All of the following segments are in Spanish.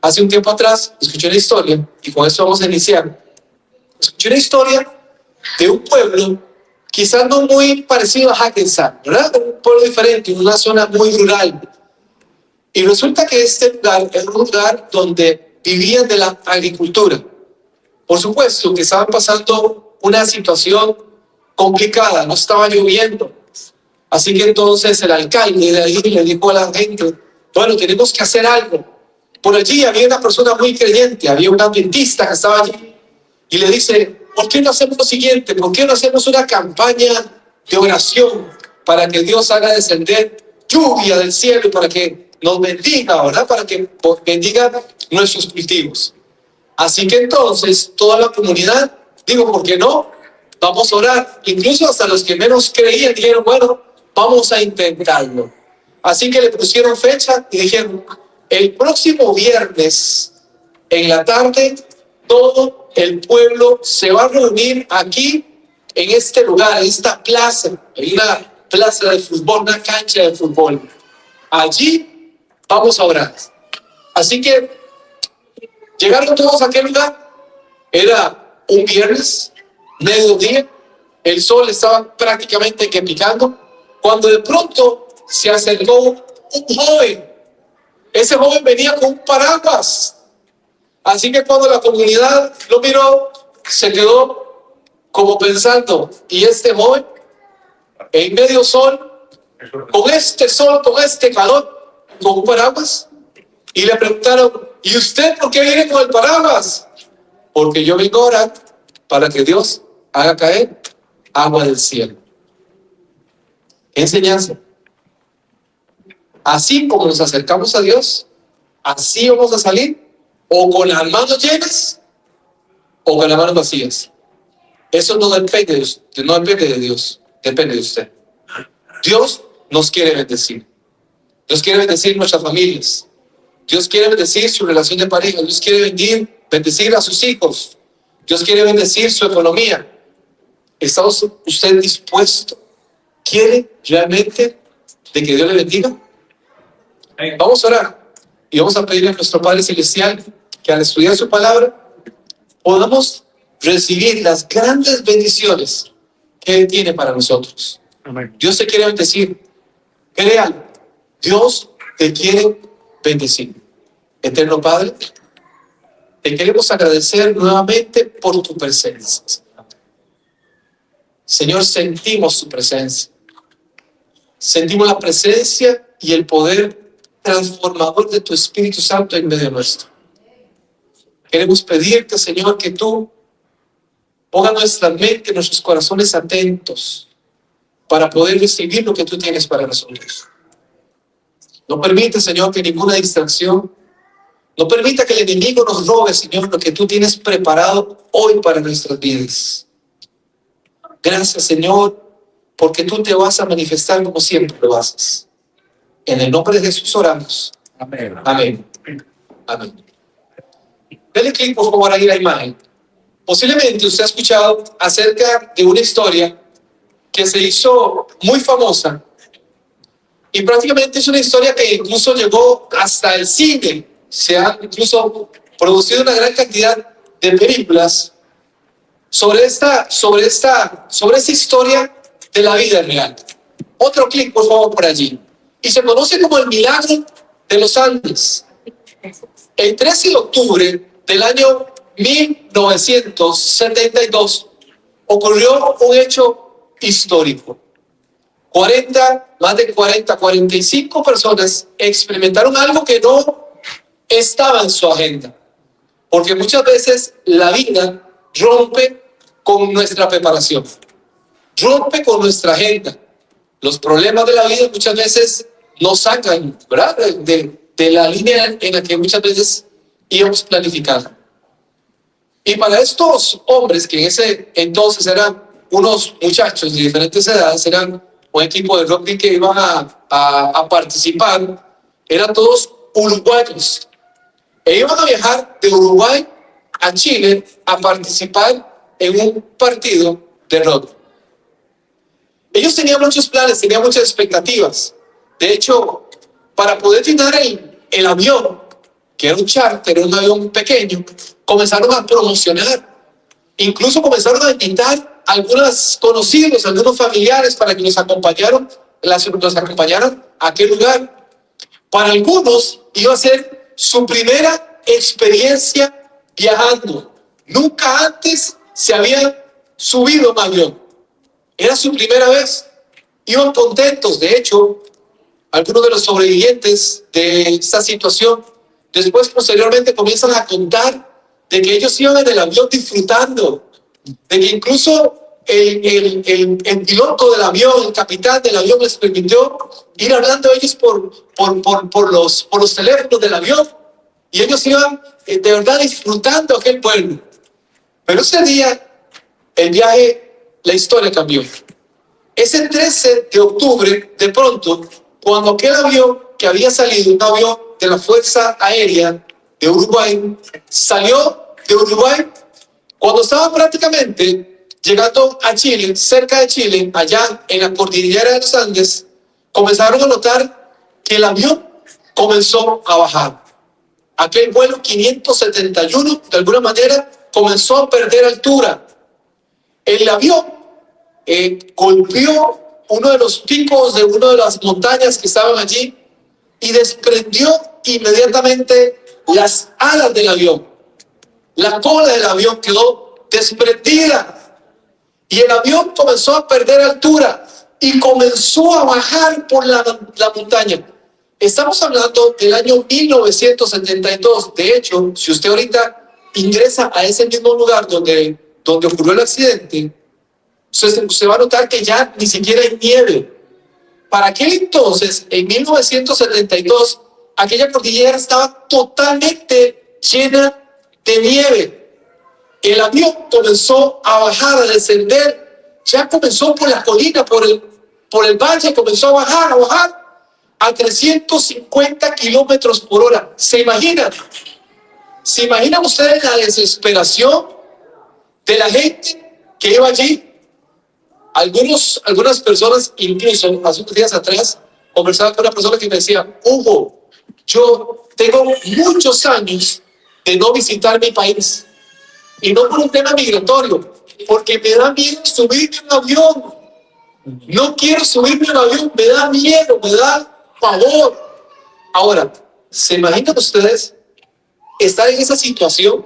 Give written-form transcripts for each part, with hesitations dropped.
Hace un tiempo atrás escuché una historia, y con eso vamos a iniciar. Escuché una historia de un pueblo, quizás no muy parecido a Hackensack, ¿verdad? Un pueblo diferente, en una zona muy rural. Y resulta que este lugar era un lugar donde vivían de la agricultura. Por supuesto que estaban pasando una situación complicada, no estaba lloviendo. Así que entonces el alcalde de ahí le dijo a la gente, bueno, tenemos que hacer algo. Por allí había una persona muy creyente, había un adventista que estaba allí y le dice, ¿por qué no hacemos lo siguiente? ¿Por qué no hacemos una campaña de oración para que Dios haga descender lluvia del cielo, para que nos bendiga, ¿verdad? Para que bendiga nuestros cultivos. Así que entonces toda la comunidad, digo, ¿por qué no? Vamos a orar. Incluso hasta los que menos creían dijeron, bueno, vamos a intentarlo. Así que le pusieron fecha y dijeron, el próximo viernes en la tarde, todo el pueblo se va a reunir aquí en este lugar, en esta plaza, en una plaza de fútbol, una cancha de fútbol. Allí vamos a orar. Así que llegaron todos a aquel lugar. Era un viernes, mediodía, el sol estaba prácticamente que picando, cuando de pronto se acercó un joven. Ese joven venía con un paraguas. Así que cuando la comunidad lo miró, se quedó como pensando, ¿y este joven en medio sol, con este calor, con un paraguas? Y le preguntaron, ¿y usted por qué viene con el paraguas? Porque yo vengo a orar para que Dios haga caer agua del cielo. ¿Qué enseñanza? Así como nos acercamos a Dios, así vamos a salir, o con las manos llenas, o con las manos vacías. Eso no depende de usted, no depende de Dios, depende de usted. Dios nos quiere bendecir. Dios quiere bendecir nuestras familias. Dios quiere bendecir su relación de pareja. Dios quiere bendecir a sus hijos. Dios quiere bendecir su economía. ¿Está usted dispuesto? ¿Quiere realmente de que Dios le bendiga? Vamos a orar y vamos a pedirle a nuestro Padre Celestial que al estudiar su palabra podamos recibir las grandes bendiciones que Él tiene para nosotros. Amén. Dios te quiere bendecir. Créalo. Dios te quiere bendecir. Eterno Padre, te queremos agradecer nuevamente por tu presencia. Señor, sentimos tu presencia. Sentimos la presencia y el poder transformador de tu Espíritu Santo en medio nuestro. Queremos pedirte, Señor, que tú pongas nuestra mente, nuestros corazones atentos para poder recibir lo que tú tienes para nosotros. No permite, Señor, que ninguna distracción, no permita que el enemigo nos robe, Señor, lo que tú tienes preparado hoy para nuestras vidas. Gracias, Señor, porque tú te vas a manifestar como siempre lo haces. En el nombre de Jesús oramos. Amén. Amén. Amén. Dale clic, por favor, ahí la imagen. Posiblemente usted ha escuchado acerca de una historia que se hizo muy famosa y prácticamente es una historia que incluso llegó hasta el cine. Se ha incluso producido una gran cantidad de películas sobre esta historia de la vida real. Otro clic, por favor, por allí. Y se conoce como el milagro de los Andes. El 13 de octubre del año 1972 ocurrió un hecho histórico. 45 personas experimentaron algo que no estaba en su agenda. Porque muchas veces la vida rompe con nuestra preparación, rompe con nuestra agenda. Los problemas de la vida muchas veces nos sacan, ¿verdad?, de la línea en la que muchas veces íbamos planificando. Y para estos hombres, que en ese entonces eran unos muchachos de diferentes edades, eran un equipo de rugby que iban a participar, eran todos uruguayos. E iban a viajar de Uruguay a Chile a participar en un partido de rugby. Ellos tenían muchos planes, tenían muchas expectativas. De hecho, para poder llenar el avión, que era un charter, era un avión pequeño, comenzaron a promocionar. Incluso comenzaron a invitar a algunos conocidos, a algunos familiares para que los acompañaran a aquel lugar. Para algunos iba a ser su primera experiencia viajando. Nunca antes se habían subido a un avión. Era su primera vez. Iban contentos. De hecho, algunos de los sobrevivientes de esta situación después posteriormente comienzan a contar de que ellos iban en el avión disfrutando, de que incluso el piloto del avión, el capitán del avión les permitió ir hablando a ellos por los teléfonos del avión, y ellos iban de verdad disfrutando aquel pueblo. Pero ese día, el viaje, la historia cambió. Ese 13 de octubre, de pronto, cuando aquel avión que había salido, un avión de la Fuerza Aérea de Uruguay, salió de Uruguay, cuando estaba prácticamente llegando a Chile, cerca de Chile, allá en la cordillera de los Andes, comenzaron a notar que el avión comenzó a bajar. Aquel vuelo 571, de alguna manera, comenzó a perder altura. El avión golpeó uno de los picos de una de las montañas que estaban allí y desprendió inmediatamente las alas del avión. La cola del avión quedó desprendida y el avión comenzó a perder altura y comenzó a bajar por la montaña. Estamos hablando del año 1972. De hecho, si usted ahorita ingresa a ese mismo lugar donde ocurrió el accidente, usted va a notar que ya ni siquiera hay nieve. Para aquel entonces, en 1972, aquella cordillera estaba totalmente llena de nieve. El avión comenzó a bajar, a descender, ya comenzó por la colina, por el valle, comenzó a bajar a 350 kilómetros por hora. ¿Se imaginan? ¿Se imaginan ustedes la desesperación de la gente que iba allí? Algunas personas, incluso hace unos días atrás, conversaba con una persona que me decía: Hugo, yo tengo muchos años de no visitar mi país, y no por un tema migratorio, porque me da miedo subirme a un avión. No quiero subirme a un avión, me da miedo, me da pavor. Ahora, ¿se imaginan ustedes estar en esa situación?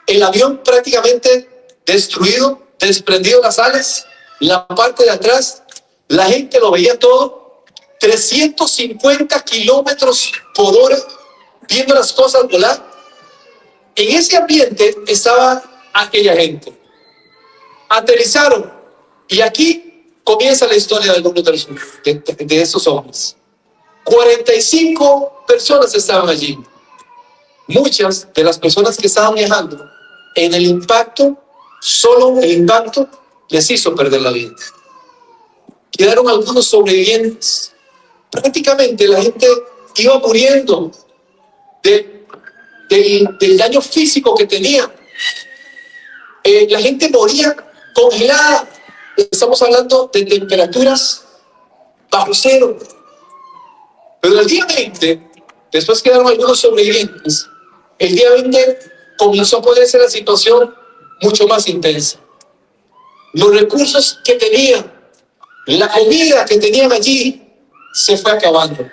El avión prácticamente destruido, desprendido las alas, la parte de atrás, la gente lo veía todo, 350 kilómetros por hora, viendo las cosas volar. En ese ambiente estaba aquella gente. Aterrizaron, y aquí comienza la historia de algunos de esos hombres. 45 personas estaban allí. Muchas de las personas que estaban viajando, en el impacto, solo el impacto les hizo perder la vida. Quedaron algunos sobrevivientes. Prácticamente la gente iba muriendo del daño físico que tenía. La gente moría congelada. Estamos hablando de temperaturas bajo cero. Pero el día 20, después quedaron algunos sobrevivientes. El día 20 comenzó a ponerse la situación mucho más intensa. Los recursos que tenían, la comida que tenían allí, se fue acabando.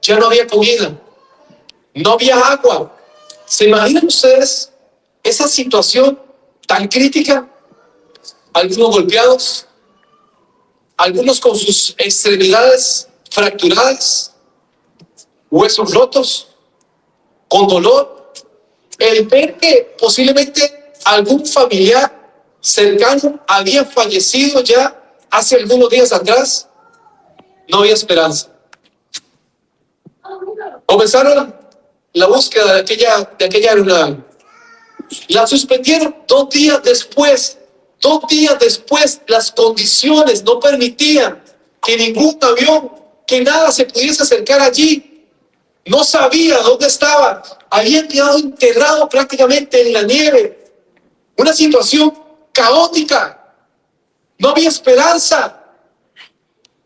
Ya no había comida, no había agua. ¿Se imaginan ustedes esa situación tan crítica? Algunos golpeados, algunos con sus extremidades fracturadas, huesos rotos, con dolor. El ver que posiblemente algún familiar cercano había fallecido ya hace algunos días atrás, no había esperanza. Comenzaron la búsqueda de aquella aeronave. La suspendieron 2 días después. 2 días después, las condiciones no permitían que ningún avión, que nada se pudiese acercar allí. No sabía dónde estaba. Habían quedado enterrados prácticamente en la nieve. Una situación caótica. No había esperanza.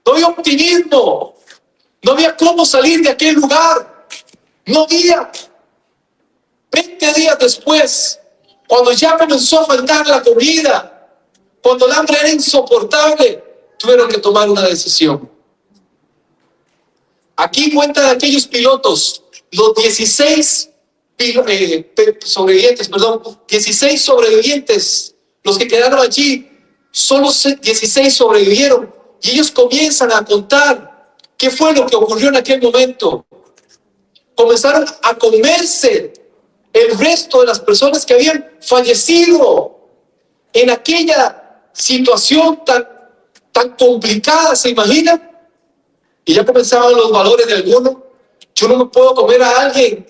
No había optimismo. No había cómo salir de aquel lugar. No había. 20 días después, cuando ya comenzó a faltar la comida, cuando el hambre era insoportable, tuvieron que tomar una decisión. Aquí cuentan aquellos pilotos, los 16 sobrevivientes, 16 sobrevivientes, los que quedaron allí, solo 16 sobrevivieron. Y ellos comienzan a contar qué fue lo que ocurrió en aquel momento. Comenzaron a comerse el resto de las personas que habían fallecido en aquella situación tan complicada, ¿se imaginan? Y ya comenzaban los valores de alguno. Yo no me puedo comer a alguien,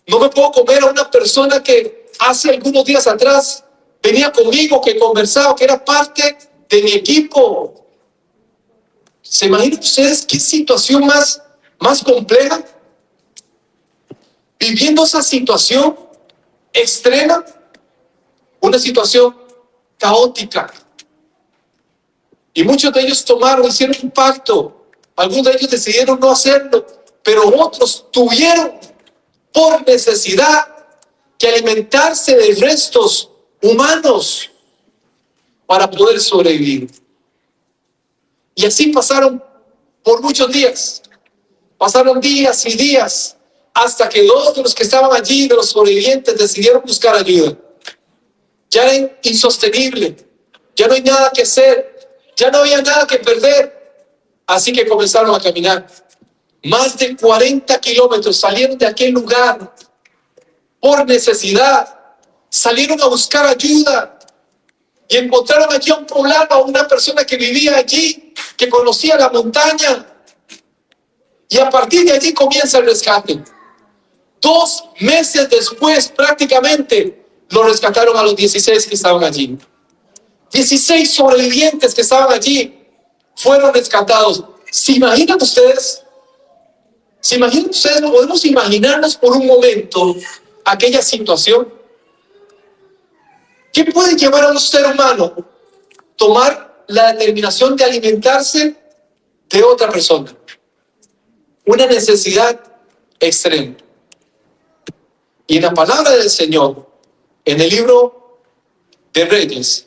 no me puedo comer a una persona que hace algunos días atrás venía conmigo, que conversaba, que era parte de mi equipo. ¿Se imaginan ustedes qué situación más compleja? Viviendo esa situación extrema, una situación caótica. Y muchos de ellos hicieron un pacto. Algunos de ellos decidieron no hacerlo, pero otros tuvieron por necesidad que alimentarse de restos humanos para poder sobrevivir. Y así pasaron por muchos días. Pasaron días y días hasta que dos de los que estaban allí, de los sobrevivientes, decidieron buscar ayuda. Ya era insostenible, ya no hay nada que hacer, ya no había nada que perder. Así que comenzaron a caminar. Más de 40 kilómetros salieron de aquel lugar por necesidad. Salieron a buscar ayuda y encontraron allí a un poblano, a una persona que vivía allí, que conocía la montaña. Y a partir de allí comienza el rescate. 2 meses después, prácticamente, lo rescataron a los 16 que estaban allí. 16 sobrevivientes que estaban allí fueron rescatados. ¿Se imaginan ustedes? ¿Se imaginan ustedes? ¿Podemos imaginarnos por un momento aquella situación? ¿Qué puede llevar a un ser humano a tomar la determinación de alimentarse de otra persona? Una necesidad extrema. Y en la palabra del Señor, en el libro de Reyes,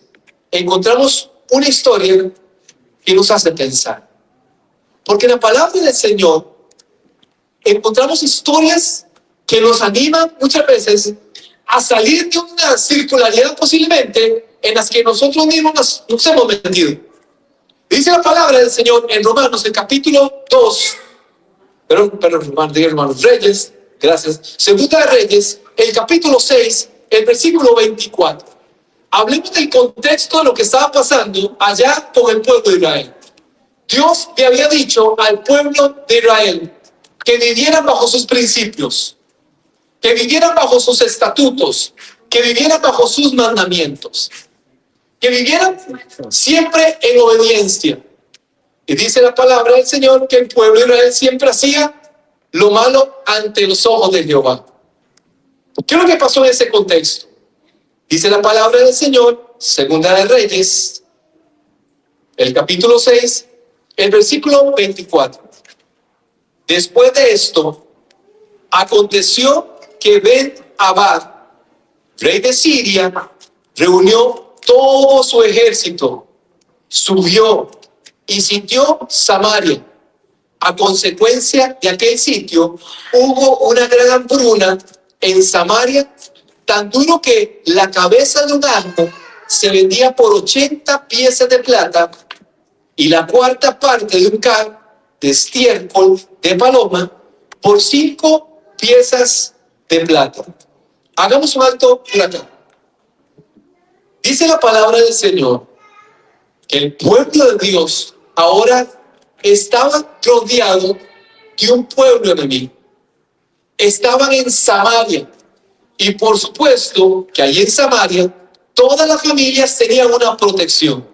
encontramos una historia que nos hace pensar. Porque en la palabra del Señor encontramos historias que nos animan muchas veces a salir de una circularidad posiblemente en las que nosotros mismos nos hemos metido. Dice la palabra del Señor en Romanos, el capítulo 2, hermanos Reyes, gracias, Segunda de Reyes, el capítulo 6, el versículo 24. Hablemos del contexto de lo que estaba pasando allá con el pueblo de Israel. Dios le había dicho al pueblo de Israel que vivieran bajo sus principios, que vivieran bajo sus estatutos, que vivieran bajo sus mandamientos, que vivieran siempre en obediencia. Y dice la palabra del Señor que el pueblo de Israel siempre hacía lo malo ante los ojos de Jehová. ¿Qué es lo que pasó en ese contexto? Dice la palabra del Señor, Segunda de Reyes, el capítulo 6, el versículo 24. Después de esto, aconteció que Ben-Hadad, rey de Siria, reunió todo su ejército, subió y sitió Samaria. A consecuencia de aquel sitio, hubo una gran hambruna en Samaria, tan duro que la cabeza de un asno se vendía por 80 piezas de plata y la cuarta parte de un can de estiércol de paloma por 5 piezas de plata. Hagamos un alto por acá. Dice la palabra del Señor que el pueblo de Dios ahora estaba rodeado de un pueblo enemigo. Estaban en Samaria. Y por supuesto que allí en Samaria todas las familias tenían una protección.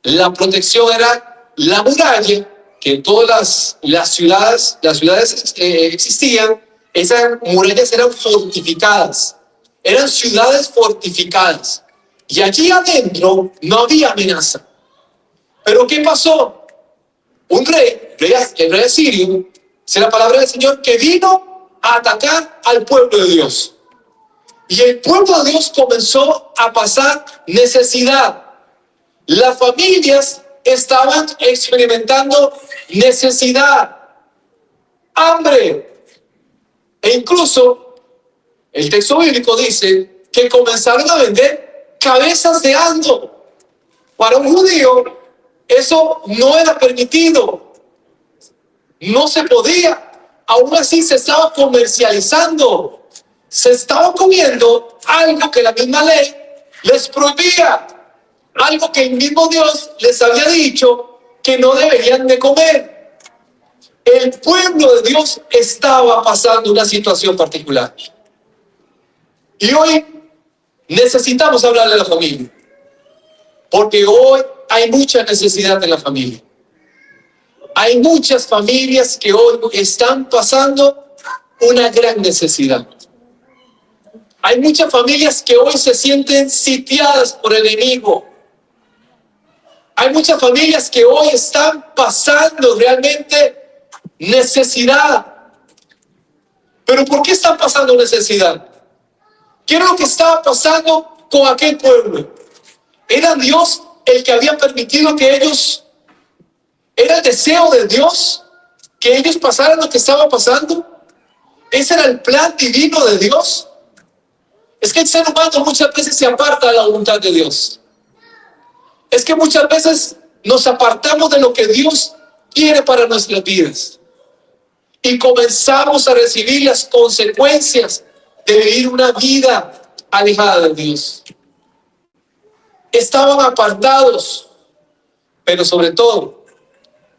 La protección era la muralla, que en todas las ciudades existían. Esas murallas eran fortificadas, eran ciudades fortificadas. Y allí adentro no había amenaza. Pero ¿qué pasó? Un rey, el rey asirio, dice la palabra del Señor, que vino a atacar al pueblo de Dios. Y el pueblo de Dios comenzó a pasar necesidad. Las familias estaban experimentando necesidad, hambre. E incluso el texto bíblico dice que comenzaron a vender cabezas de asno. Para un judío eso no era permitido, no se podía. Aún así se estaba comercializando, se estaba comiendo algo que la misma ley les prohibía, algo que el mismo Dios les había dicho que no deberían de comer. El pueblo de Dios estaba pasando una situación particular. Y hoy necesitamos hablarle a la familia, porque hoy hay mucha necesidad en la familia. Hay muchas familias que hoy están pasando una gran necesidad. Hay muchas familias que hoy se sienten sitiadas por el enemigo. Hay muchas familias que hoy están pasando realmente necesidad. ¿Pero por qué están pasando necesidad? ¿Qué era lo que estaba pasando con aquel pueblo? ¿Era Dios el que había permitido que ellos... ¿Era el deseo de Dios que ellos pasaran lo que estaba pasando? ¿Ese era el plan divino de Dios? Es que el ser humano muchas veces se aparta de la voluntad de Dios. Es que muchas veces nos apartamos de lo que Dios quiere para nuestras vidas. Y comenzamos a recibir las consecuencias de vivir una vida alejada de Dios. Estaban apartados, pero sobre todo,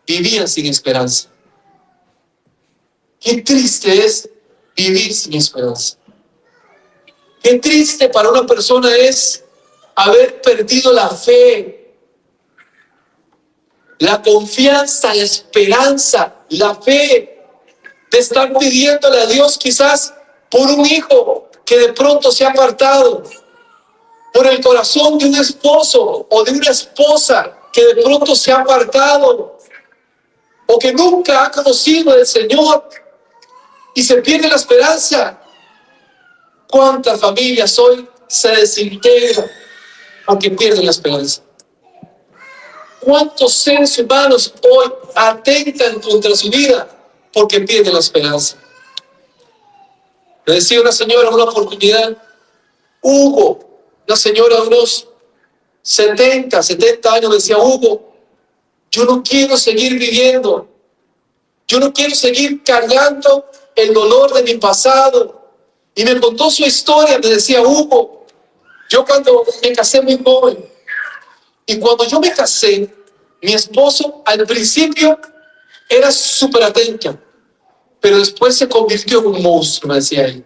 vivían sin esperanza. Qué triste es vivir sin esperanza. Qué triste para una persona es haber perdido la fe, la confianza, la esperanza, la fe de estar pidiéndole a Dios quizás por un hijo que de pronto se ha apartado, por el corazón de un esposo o de una esposa que de pronto se ha apartado, o que nunca ha conocido al Señor y se pierde la esperanza. ¿Cuántas familias hoy se desintegran porque pierden la esperanza? ¿Cuántos seres humanos hoy atentan contra su vida porque pierden la esperanza? Me decía una señora en una oportunidad, Hugo, una señora de unos 70 años, decía, Hugo, yo no quiero seguir viviendo. Yo no quiero seguir cargando el dolor de mi pasado. Y me contó su historia, me decía, Hugo, yo cuando me casé muy joven, y cuando yo me casé, mi esposo al principio era súper atento, pero después se convirtió en un monstruo, me decía él.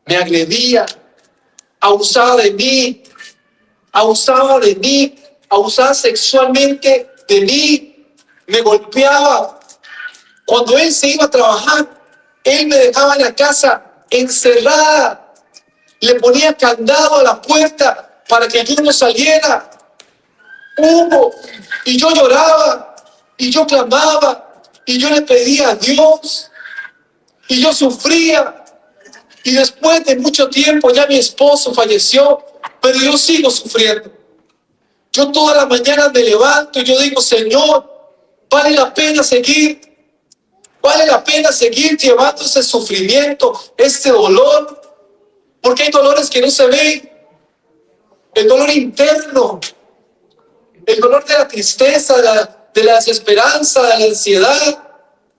Me agredía, abusaba de mí, abusaba sexualmente de mí, me golpeaba. Cuando él se iba a trabajar, él me dejaba en la casa encerrada, le ponía candado a la puerta para que yo no saliera. Hugo, y yo lloraba, y yo clamaba, y yo le pedía a Dios, y yo sufría. Y después de mucho tiempo ya mi esposo falleció, pero yo sigo sufriendo. Yo toda la mañana me levanto y yo digo, Señor, vale la pena seguir llevando ese sufrimiento, este dolor, porque hay dolores que no se ven, el dolor interno, el dolor de la tristeza, de la desesperanza, de la ansiedad,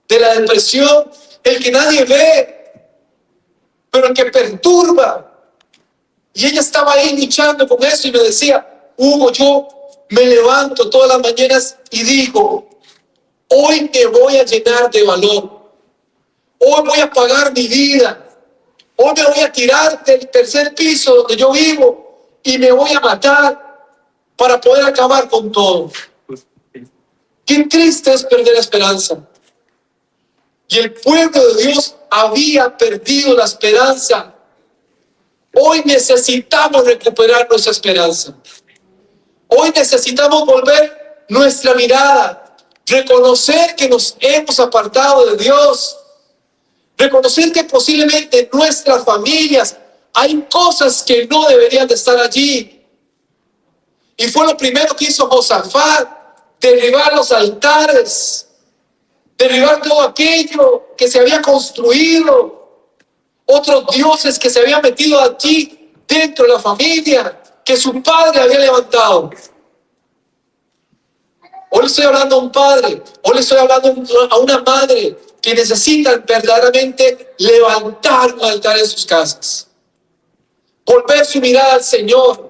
de la depresión, el que nadie ve, pero el que perturba. Y ella estaba ahí luchando con eso y me decía, Hugo, yo me levanto todas las mañanas y digo, hoy me voy a llenar de valor, hoy voy a pagar mi vida, hoy me voy a tirar del tercer piso donde yo vivo y me voy a matar para poder acabar con todo. Qué triste es perder la esperanza. Y el pueblo de Dios había perdido la esperanza. Hoy necesitamos recuperar nuestra esperanza. Hoy necesitamos volver nuestra mirada, reconocer que nos hemos apartado de Dios Reconocer que posiblemente en nuestras familias hay cosas que no deberían de estar allí. Y fue lo primero que hizo Josafat, derribar los altares, derribar todo aquello que se había construido, otros dioses que se habían metido allí dentro de la familia, que su padre había levantado. Hoy le estoy hablando a un padre, hoy le estoy hablando a una madre que necesitan verdaderamente levantar un altar en sus casas, volver su mirada al Señor,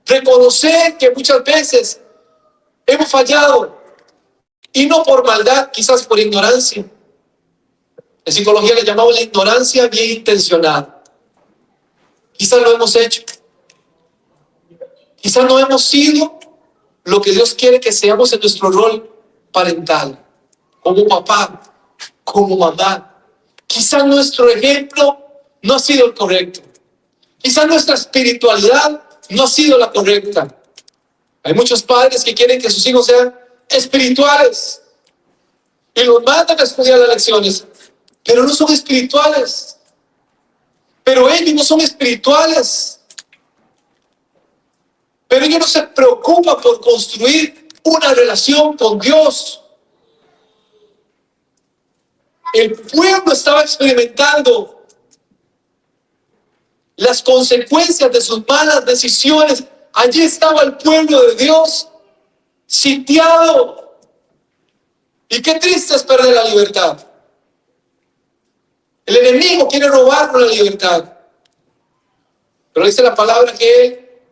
reconocer que muchas veces hemos fallado, y no por maldad, quizás por ignorancia. En psicología le llamamos la ignorancia bien intencionada. Quizás lo hemos hecho, quizás no hemos sido lo que Dios quiere que seamos en nuestro rol parental, como papá, como mamá. Quizás nuestro ejemplo no ha sido el correcto. Quizás nuestra espiritualidad no ha sido la correcta. Hay muchos padres que quieren que sus hijos sean espirituales y los mandan a estudiar las lecciones, pero no son espirituales. Pero ellos no son espirituales. Pero ellos no se preocupan por construir una relación con Dios. El pueblo estaba experimentando las consecuencias de sus malas decisiones. Allí estaba el pueblo de Dios sitiado. Y qué triste es perder la libertad. El enemigo quiere robarnos la libertad. Pero dice la palabra que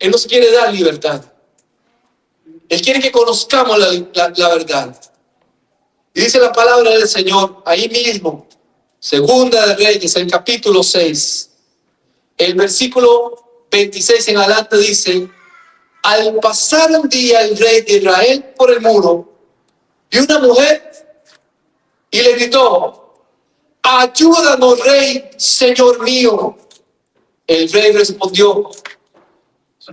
Él nos quiere dar libertad. Él quiere que conozcamos la verdad. Y dice la palabra del Señor, ahí mismo, Segunda de Reyes, el capítulo 6, el versículo 26 en adelante dice: al pasar un día el rey de Israel por el muro, vio una mujer y le gritó: ayúdanos, rey, señor mío. El rey respondió: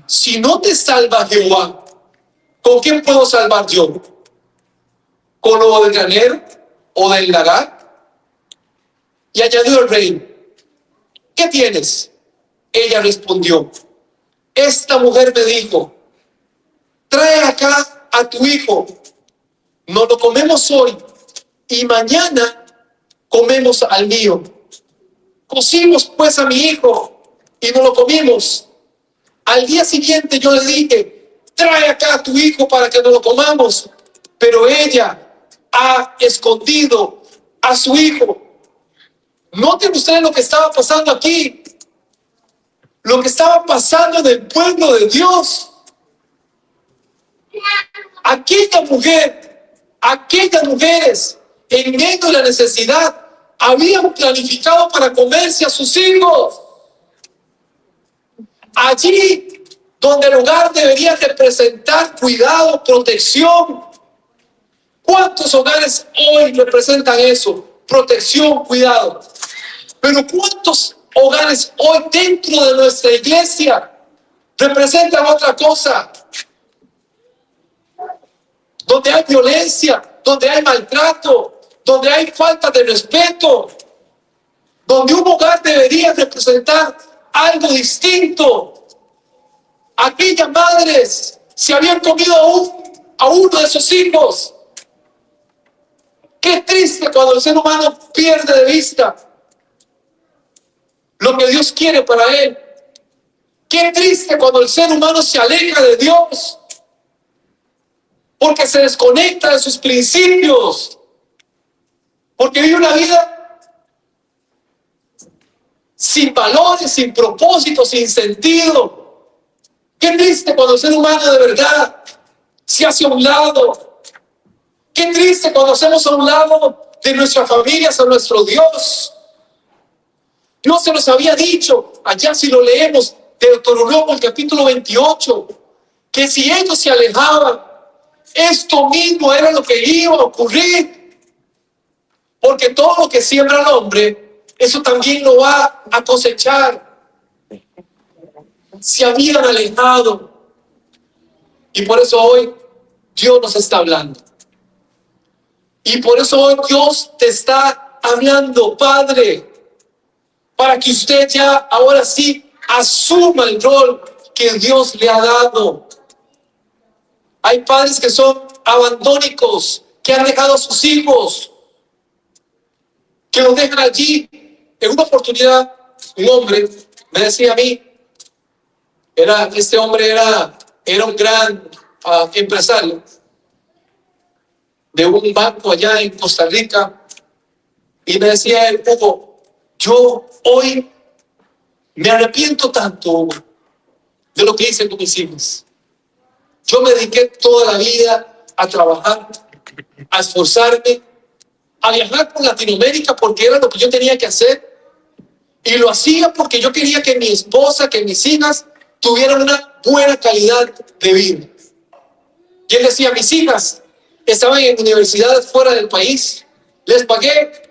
si no te salva Jehová, ¿con quién puedo salvar yo? ¿Con lo del granero o del lagar? Y añadió el rey: ¿qué tienes? Ella respondió: esta mujer me dijo, trae acá a tu hijo, nos lo comemos hoy y mañana comemos al mío. Cocimos pues a mi hijo y nos lo comimos. Al día siguiente yo le dije: trae acá a tu hijo para que nos lo comamos. Pero ella ha escondido a su hijo. Noten ustedes lo que estaba pasando aquí. Lo que estaba pasando en el pueblo de Dios. Aquellas mujeres, en medio de la necesidad, habían planificado para comerse a sus hijos. Allí donde el hogar debería representar cuidado, protección. ¿Cuántos hogares hoy representan eso? Protección, cuidado. Pero ¿cuántos hogares hoy dentro de nuestra iglesia representan otra cosa? Donde hay violencia, donde hay maltrato, donde hay falta de respeto, donde un hogar debería representar algo distinto. Aquellas madres se habían comido a uno de sus hijos. Qué triste cuando el ser humano pierde de vista lo que Dios quiere para él. Qué triste cuando el ser humano se aleja de Dios, porque se desconecta de sus principios, porque vive una vida sin valores, sin propósito, sin sentido. Qué triste cuando el ser humano de verdad se hace a un lado. Qué triste cuando hacemos a un lado de nuestras familias a nuestro Dios. Dios se los había dicho, allá si lo leemos, de Deuteronomio, el capítulo 28, que si ellos se alejaban, esto mismo era lo que iba a ocurrir. Porque todo lo que siembra el hombre, eso también lo va a cosechar. Se habían alejado. Y por eso hoy Dios nos está hablando. Y por eso hoy Dios te está está hablando, Padre, para que usted ya ahora sí asuma el rol que Dios le ha dado. Hay padres que son abandónicos, que han dejado a sus hijos, que los dejan allí. En una oportunidad, un hombre me decía a mí, este hombre era un gran empresario de un banco allá en Costa Rica, y me decía él, Hugo, yo hoy me arrepiento tanto, Hugo, de lo que hice con mis hijos. Yo me dediqué toda la vida a trabajar, a esforzarme, a viajar por Latinoamérica porque era lo que yo tenía que hacer. Y lo hacía porque yo quería que mi esposa, que mis hijas tuvieran una buena calidad de vida. Y él decía, mis hijas estaban en universidades fuera del país, les pagué.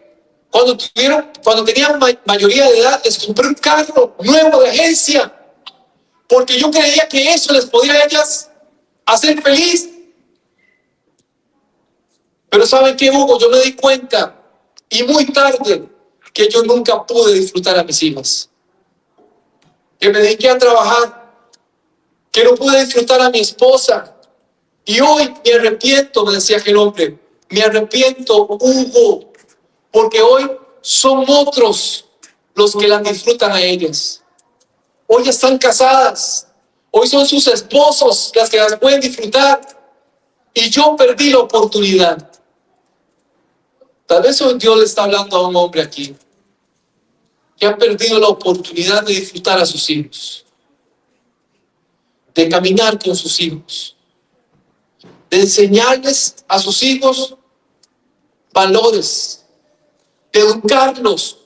Cuando tenían mayoría de edad, les compré un carro nuevo de agencia, porque yo creía que eso les podía a ellas hacer feliz. Pero ¿saben qué, Hugo? Yo me di cuenta, y muy tarde, que yo nunca pude disfrutar a mis hijas. Que me dediqué a trabajar, que no pude disfrutar a mi esposa. Y hoy me arrepiento, me decía aquel hombre, me arrepiento, Hugo, porque hoy son otros los que las disfrutan a ellas. Hoy están casadas, hoy son sus esposos las que las pueden disfrutar, y yo perdí la oportunidad. Tal vez hoy Dios le está hablando a un hombre aquí que ha perdido la oportunidad de disfrutar a sus hijos, de caminar con sus hijos, de enseñarles a sus hijos valores, de educarlos.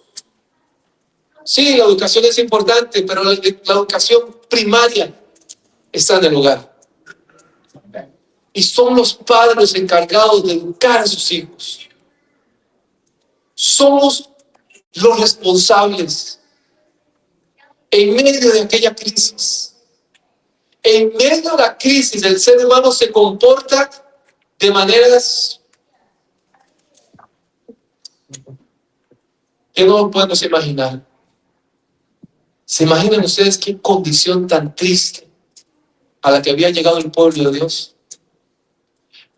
Sí, la educación es importante, pero la educación primaria está en el hogar. Y son los padres los encargados de educar a sus hijos. Somos los responsables en medio de aquella crisis. En medio de la crisis, el ser humano se comporta de maneras que no podemos imaginar. ¿Se imaginan ustedes qué condición tan triste a la que había llegado el pueblo de Dios?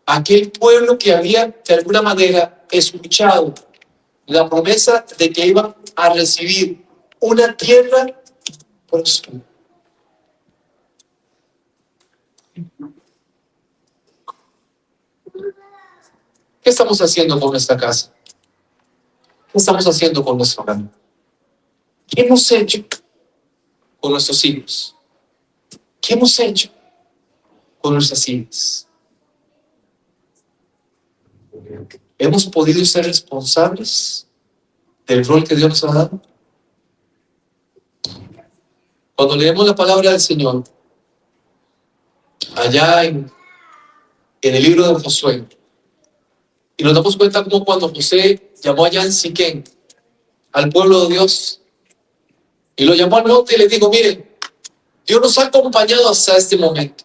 Aquel pueblo que había de alguna manera escuchado la promesa de que iban a recibir una tierra próspera. ¿Qué estamos haciendo con nuestra casa? ¿Qué estamos haciendo con nuestro hogar? ¿Qué hemos hecho con nuestros hijos? ¿Qué hemos hecho con nuestras hijas? ¿Hemos podido ser responsables del rol que Dios nos ha dado? Cuando leemos la palabra del Señor, allá en el libro de Josué, y nos damos cuenta como cuando José llamó allá en Siquén al pueblo de Dios, y lo llamó al monte y le dijo, miren, Dios nos ha acompañado hasta este momento.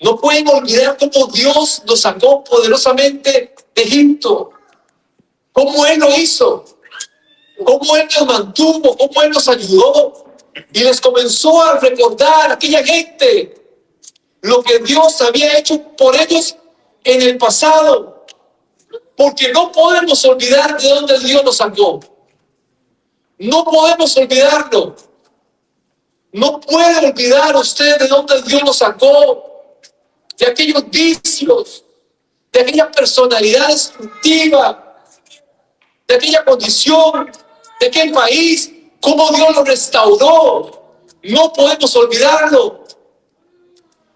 No pueden olvidar cómo Dios nos sacó poderosamente de Egipto, cómo Él lo hizo, cómo Él nos mantuvo, cómo Él nos ayudó. Y les comenzó a recordar a aquella gente lo que Dios había hecho por ellos en el pasado. Porque no podemos olvidar de dónde Dios nos sacó. No podemos olvidarlo. No puede olvidar usted de dónde Dios nos sacó. De aquellos vicios, de aquella personalidad destructiva, de aquella condición, de aquel país, cómo Dios lo restauró. No podemos olvidarlo.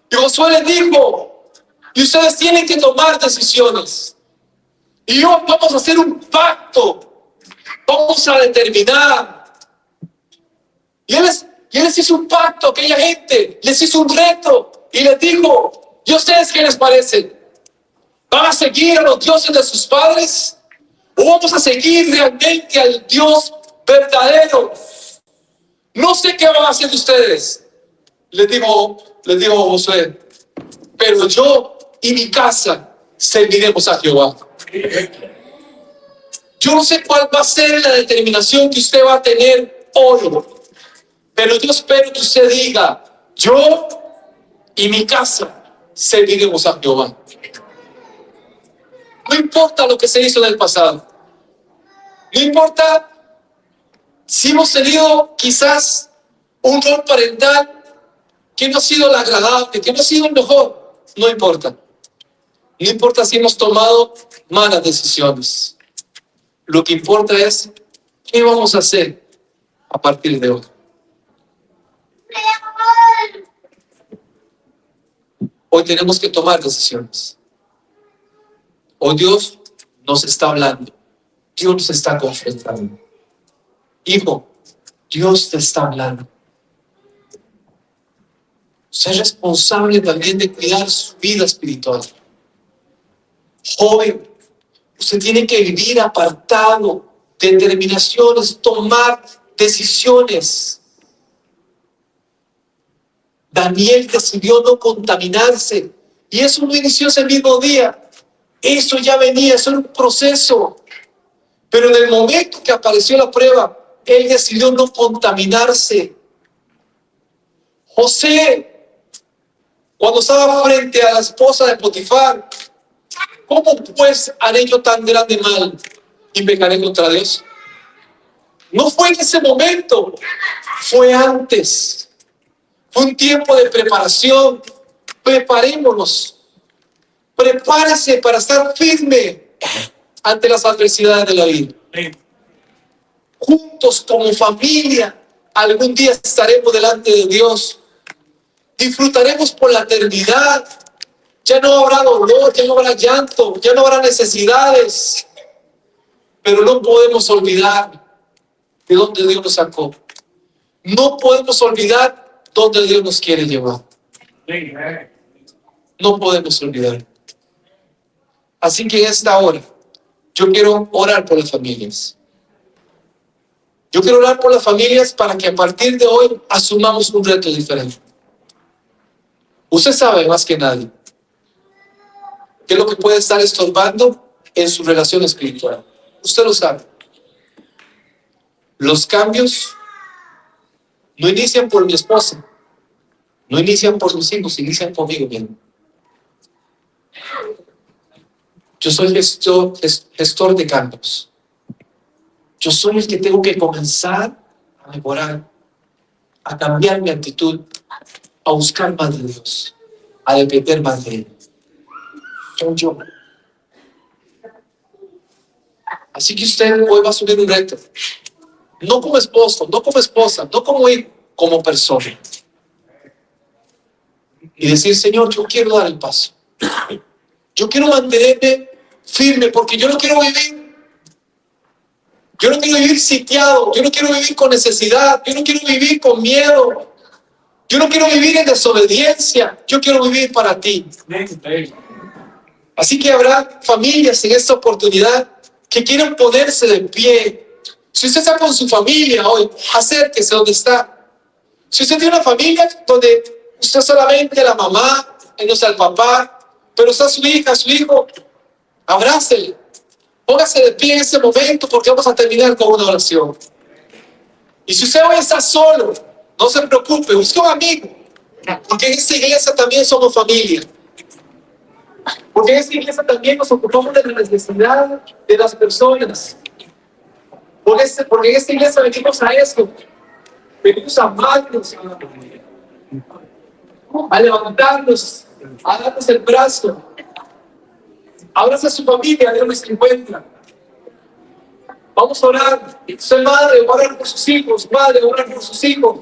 Y Josué les dijo, y ustedes tienen que tomar decisiones. Y hoy vamos a hacer un pacto, vamos a determinar. Y él les hizo un pacto a aquella gente, les hizo un reto y les dijo, ¿y ustedes qué les parece? ¿Van a seguir a los dioses de sus padres? ¿O vamos a seguir realmente al Dios verdadero? No sé qué van a hacer ustedes. Les digo Josué, pero yo y mi casa serviremos a Jehová. Yo no sé cuál va a ser la determinación que usted va a tener hoy, pero yo espero que usted diga, yo y mi casa serviremos a Jehová. No importa lo que se hizo en el pasado. No importa si hemos tenido quizás un rol parental que no ha sido el agradable, que no ha sido el mejor. No importa. No importa si hemos tomado malas decisiones. Lo que importa es qué vamos a hacer a partir de hoy. Hoy tenemos que tomar decisiones. Hoy Dios nos está hablando. Dios nos está confrontando. Hijo, Dios te está hablando. Usted es responsable también de cuidar su vida espiritual. Joven, usted tiene que vivir apartado de determinaciones, tomar decisiones. Daniel decidió no contaminarse y eso no inició ese mismo día. Eso ya venía, eso era un proceso. Pero en el momento que apareció la prueba, él decidió no contaminarse. José, cuando estaba frente a la esposa de Potifar, ¿cómo pues haré yo tan grande mal y pecaré contra Dios? No fue en ese momento, fue antes. Fue un tiempo de preparación. Preparémonos. Prepárese para estar firme ante las adversidades de la vida. Juntos como familia, algún día estaremos delante de Dios. Disfrutaremos por la eternidad. Ya no habrá dolor, ya no habrá llanto, ya no habrá necesidades. Pero no podemos olvidar de dónde Dios nos sacó. No podemos olvidar dónde Dios nos quiere llevar. No podemos olvidar. Así que en esta hora, yo quiero orar por las familias. Yo quiero orar por las familias para que a partir de hoy asumamos un reto diferente. Usted sabe más que nadie qué es lo que puede estar estorbando en su relación espiritual. Usted lo sabe. Los cambios no inician por mi esposa, no inician por mis hijos, inician conmigo mismo. Yo soy gestor de cambios. Yo soy el que tengo que comenzar a mejorar, a cambiar mi actitud, a buscar más de Dios, a depender más de Él. Soy yo. Así que usted hoy va a asumir un reto. No como esposo, no como esposa, no como hijo, como persona. Y decir, Señor, yo quiero dar el paso. Yo quiero mantenerme firme porque yo no quiero vivir. Yo no quiero vivir sitiado. Yo no quiero vivir con necesidad. Yo no quiero vivir con miedo. Yo no quiero vivir en desobediencia. Yo quiero vivir para ti. Así que habrá familias en esta oportunidad que quieren ponerse de pie. Si usted está con su familia hoy, acérquese donde está. Si usted tiene una familia donde usted solamente la mamá, no está el papá, pero está su hija, su hijo, abrácele. Póngase de pie en ese momento porque vamos a terminar con una oración. Y si usted hoy está solo, no se preocupe, busque un amigo. Porque en esta iglesia también somos familia. Porque en esta iglesia también nos ocupamos de la necesidad de las personas. Porque en esta iglesia venimos a eso. Venimos a amarnos, a levantarnos, a darnos el brazo. Abraza a su familia, Dios les encuentra. Vamos a orar. Soy madre, voy a orar por sus hijos. Madre, voy a orar por sus hijos.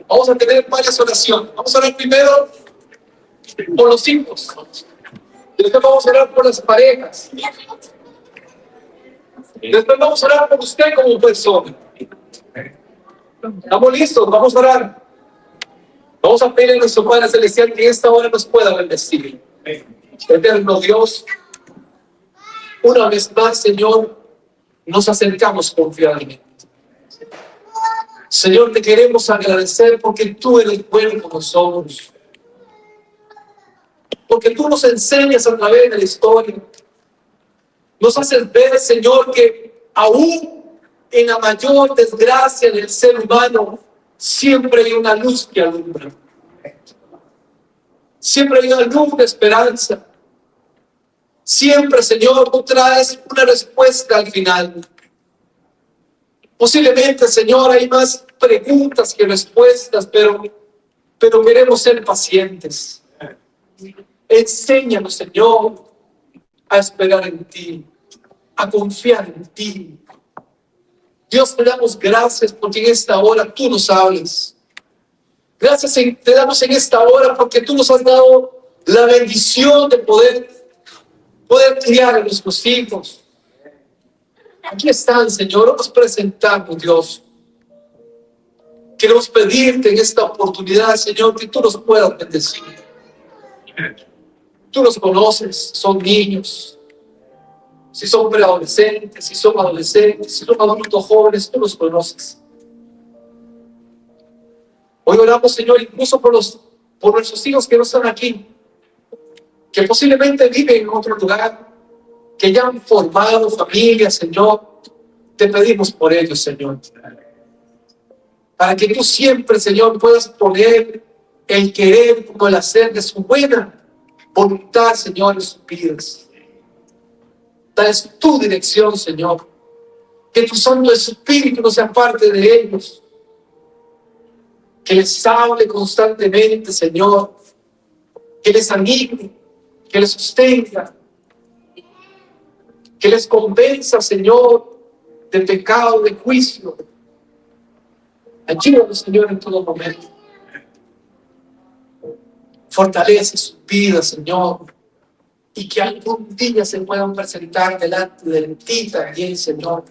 Vamos a tener varias oraciones. Vamos a orar primero por los hijos. Después vamos a orar por las parejas. Después vamos a orar por usted como persona. ¿Estamos listos? Vamos a orar. Vamos a pedirle a nuestro Padre Celestial que en esta hora nos pueda bendecir. Eterno Dios, una vez más, Señor, nos acercamos confiadamente. Señor, te queremos agradecer porque tú eres bueno con nosotros. Porque tú nos enseñas a través de la historia. Nos haces ver, Señor, que aún en la mayor desgracia del ser humano, siempre hay una luz que alumbra. Siempre hay una luz de esperanza. Siempre, Señor, tú traes una respuesta al final. Posiblemente, Señor, hay más preguntas que respuestas, pero queremos ser pacientes. Enséñanos, Señor, a esperar en ti, a confiar en ti. Dios, te damos gracias porque en esta hora tú nos hablas. Gracias te damos en esta hora porque tú nos has dado la bendición de poder criar a nuestros hijos. Aquí están, Señor, nos presentamos, Dios. Queremos pedirte en esta oportunidad, Señor, que tú nos puedas bendecir. Tú los conoces, son niños. Si son preadolescentes, si son adolescentes, si son adultos jóvenes, tú los conoces. Hoy oramos, Señor, incluso por nuestros hijos que no están aquí, que posiblemente viven en otro lugar, que ya han formado familias, Señor. Te pedimos por ellos, Señor. Para que tú siempre, Señor, puedas poner el querer como el hacer de su buena voluntad, Señor, en sus vidas. Dales tu dirección, Señor. Que tu Santo Espíritu no sea parte de ellos. Que les hable constantemente, Señor. Que les anime, que les sostenga. Que les convenza, Señor, de pecado, de juicio. Ayúdanos, Señor, en todo momento. Fortalece su vida, Señor. Y que algún día se puedan presentar delante de ti también, Señor,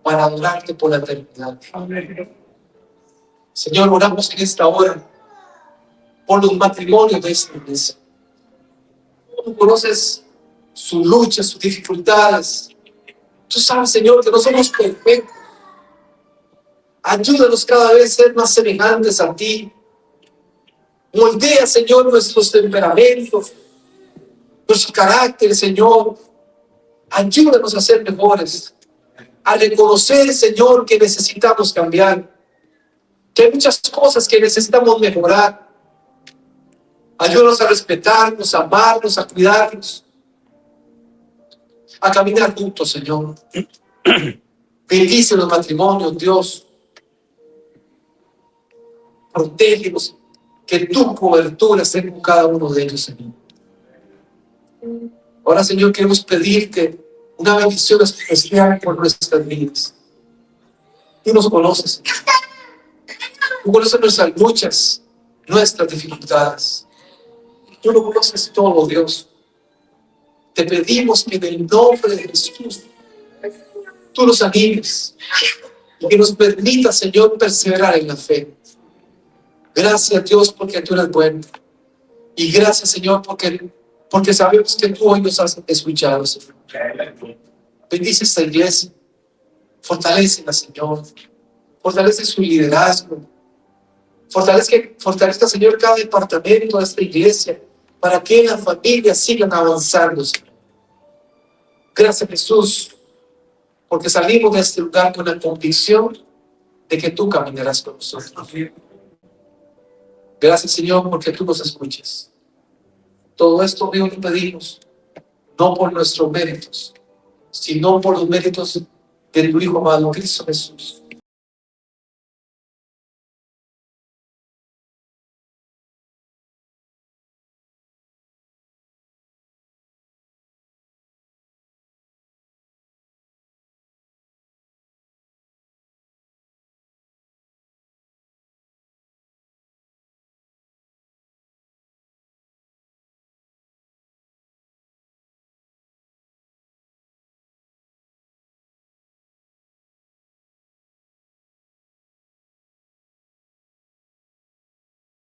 para adorarte por la eternidad. Señor, oramos en esta hora por los matrimonios de esta iglesia. Tú conoces sus luchas, sus dificultades. Tú sabes, Señor, que no somos perfectos. Ayúdanos cada vez a ser más semejantes a ti. Moldea, Señor, nuestros temperamentos, nuestro carácter, Señor. Ayúdanos a ser mejores. A reconocer, Señor, que necesitamos cambiar. Que hay muchas cosas que necesitamos mejorar. Ayúdanos a respetarnos, a amarnos, a cuidarnos. A caminar juntos, Señor. Bendice los matrimonios, Dios. Protégelos. Que tu cobertura esté con cada uno de ellos, Señor. Ahora, Señor, queremos pedirte una bendición especial por nuestras vidas. Tú nos conoces, Señor. Tú conoces nuestras luchas, nuestras dificultades. Tú lo conoces todo, Dios. Te pedimos que en el nombre de Jesús tú nos animes y que nos permitas, Señor, perseverar en la fe. Gracias, Dios, porque tú eres bueno. Y gracias, Señor, porque sabemos que tú hoy nos has escuchado, Señor. Bendice esta iglesia. Fortalécela, Señor. Fortalece su liderazgo. Fortalezca, Señor, cada departamento de esta iglesia para que las familias sigan avanzando, Señor. Gracias, Jesús, porque salimos de este lugar con la convicción de que tú caminarás con nosotros. Gracias, Señor, porque tú nos escuchas. Todo esto, Dios, lo pedimos, no por nuestros méritos, sino por los méritos de tu Hijo amado, Cristo Jesús.